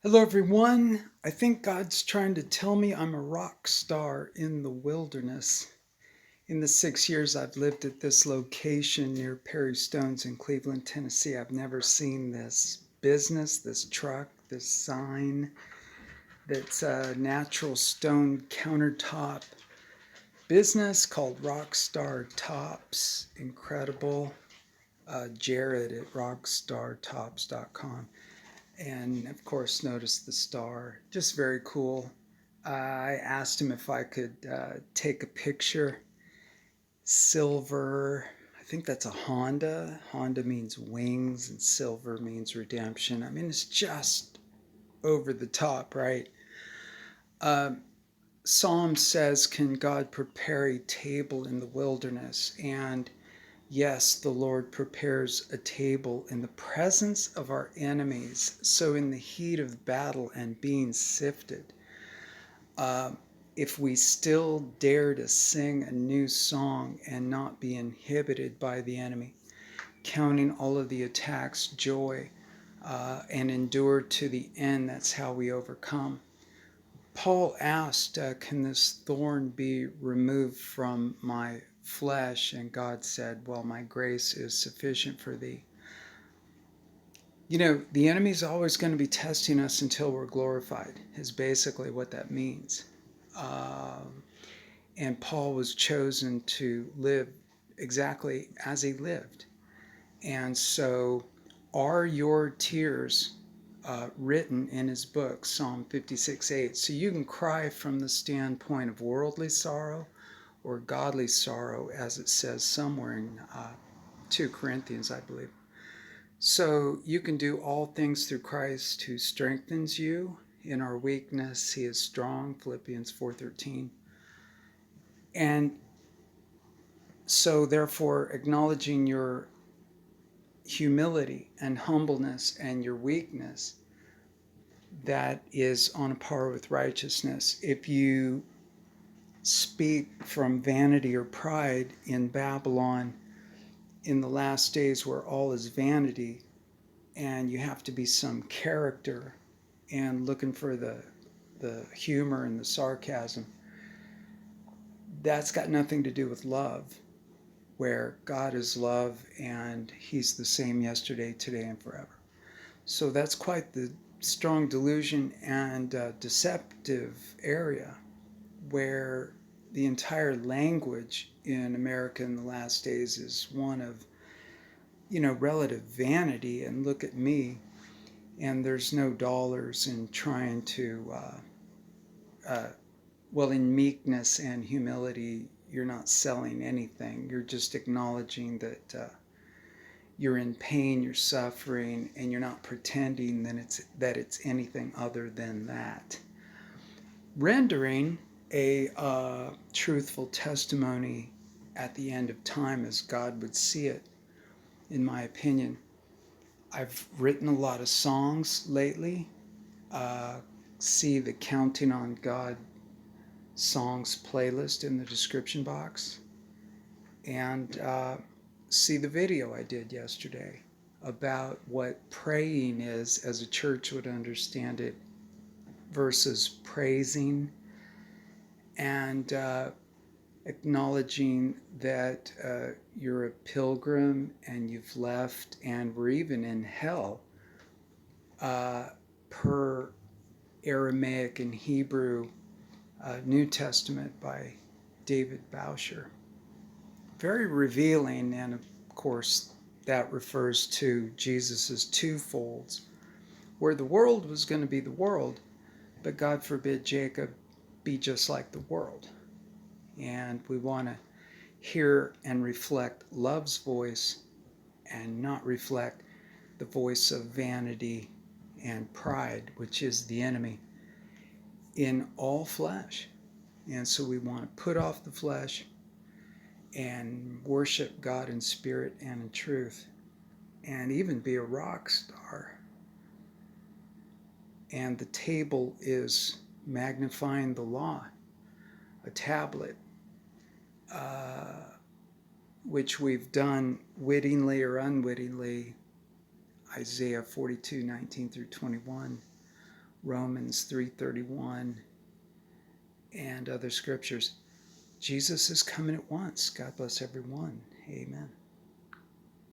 Hello, everyone. I think God's trying to tell me I'm a rock star in the wilderness. In the 6 years I've lived at this location near Perry Stones in Cleveland, Tennessee, I've never seen this business, this truck, this sign that's a natural stone countertop business called Rockstar Tops. Incredible. Jared at rockstartops.com. And of course, notice the star. Just very cool. I asked him if I could take a picture. Silver, I think that's a Honda. Honda means wings, and silver means redemption. I mean, it's just over the top, right? Uh, Psalm says, "Can God prepare a table in the wilderness?" And yes, the Lord prepares a table in the presence of our enemies. So, in the heat of battle and being sifted, uh, if we still dare to sing a new song and not be inhibited by the enemy, counting all of the attacks joy, and endure to the end, that's how we overcome. Paul asked, "Can this thorn be removed from my flesh?" And God said, "Well, my grace is sufficient for thee." You know, the enemy's always going to be testing us until we're glorified, is basically what that means. Um, and Paul was chosen to live exactly as he lived. And so, are your tears written in his book, Psalm 56:8? So you can cry from the standpoint of worldly sorrow or godly sorrow, as it says somewhere in 2 Corinthians, I believe. So you can do all things through Christ who strengthens you. In our weakness, he is strong, Philippians 4:13. And so, therefore, acknowledging your humility and humbleness and your weakness, that is on a par with righteousness. If you speak from vanity or pride in Babylon in the last days where all is vanity, and you have to be some character and looking for the humor and the sarcasm, that's got nothing to do with love, where God is love and he's the same yesterday, today, and forever. So that's quite the strong delusion and deceptive area where the entire language in America in the last days is one of, relative vanity. And look at me, and there's no dollars in trying to, uh, well, in meekness and humility, you're not selling anything. You're just acknowledging that you're in pain, you're suffering, and you're not pretending that it's anything other than that. Rendering a truthful testimony at the end of time as God would see it, in my opinion. I've written a lot of songs lately. Uh, See the Counting on God songs playlist in the description box, and see the video I did yesterday about what praying is as a church would understand it versus praising, and acknowledging that you're a pilgrim and you've left and we're even in hell, uh, per Aramaic and Hebrew New Testament by David Bauscher. Very revealing, and of course, that refers to Jesus's twofolds, where the world was going to be the world, but God forbid Jacob be just like the world. And we want to hear and reflect love's voice and not reflect the voice of vanity and pride, which is the enemy in all flesh. And so we want to put off the flesh and worship God in spirit and in truth, and even be a rock star. And the table is magnifying the law, a tablet, uh, which we've done wittingly or unwittingly, Isaiah 42:19 through 21, Romans 3:31, and other scriptures. Jesus is coming at once. God bless everyone. Amen.